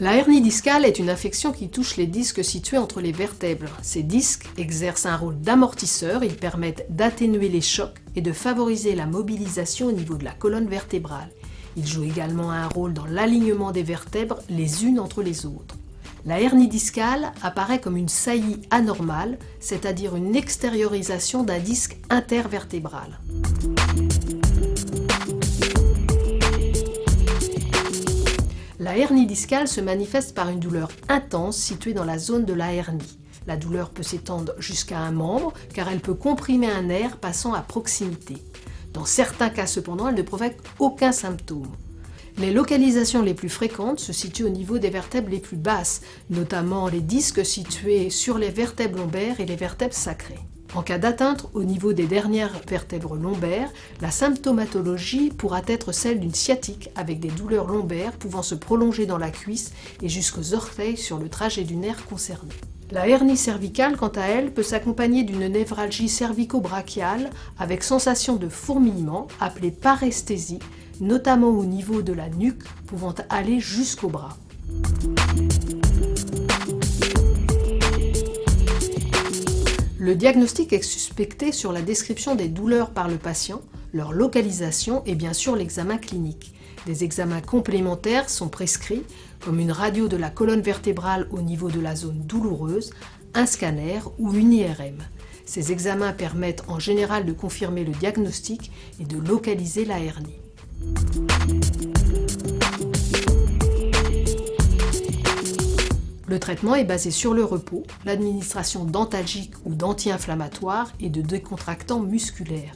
La hernie discale est une infection qui touche les disques situés entre les vertèbres. Ces disques exercent un rôle d'amortisseur, ils permettent d'atténuer les chocs et de favoriser la mobilisation au niveau de la colonne vertébrale. Ils jouent également un rôle dans l'alignement des vertèbres les unes entre les autres. La hernie discale apparaît comme une saillie anormale, c'est-à-dire une extériorisation d'un disque intervertébral. La hernie discale se manifeste par une douleur intense située dans la zone de la hernie. La douleur peut s'étendre jusqu'à un membre car elle peut comprimer un nerf passant à proximité. Dans certains cas cependant, elle ne provoque aucun symptôme. Les localisations les plus fréquentes se situent au niveau des vertèbres les plus basses, notamment les disques situés sur les vertèbres lombaires et les vertèbres sacrées. En cas d'atteinte au niveau des dernières vertèbres lombaires, la symptomatologie pourra être celle d'une sciatique avec des douleurs lombaires pouvant se prolonger dans la cuisse et jusqu'aux orteils sur le trajet du nerf concerné. La hernie cervicale, quant à elle, peut s'accompagner d'une névralgie cervico-brachiale avec sensation de fourmillement appelée paresthésie, notamment au niveau de la nuque, pouvant aller jusqu'au bras. Le diagnostic est suspecté sur la description des douleurs par le patient, leur localisation et bien sûr l'examen clinique. Des examens complémentaires sont prescrits, comme une radio de la colonne vertébrale au niveau de la zone douloureuse, un scanner ou une IRM. Ces examens permettent en général de confirmer le diagnostic et de localiser la hernie. Le traitement est basé sur le repos, l'administration d'antalgiques ou d'anti-inflammatoires et de décontractants musculaires.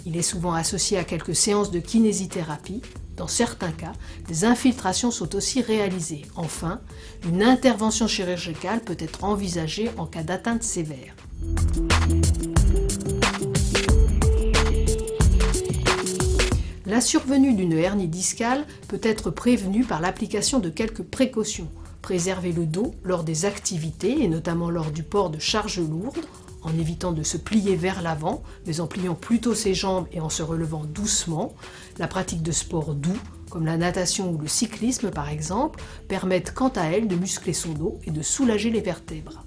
Il est souvent associé à quelques séances de kinésithérapie. Dans certains cas, des infiltrations sont aussi réalisées. Enfin, une intervention chirurgicale peut être envisagée en cas d'atteinte sévère. La survenue d'une hernie discale peut être prévenue par l'application de quelques précautions. Préserver le dos lors des activités et notamment lors du port de charges lourdes, en évitant de se plier vers l'avant, mais en pliant plutôt ses jambes et en se relevant doucement. La pratique de sports doux, comme la natation ou le cyclisme par exemple, permettent quant à elles de muscler son dos et de soulager les vertèbres.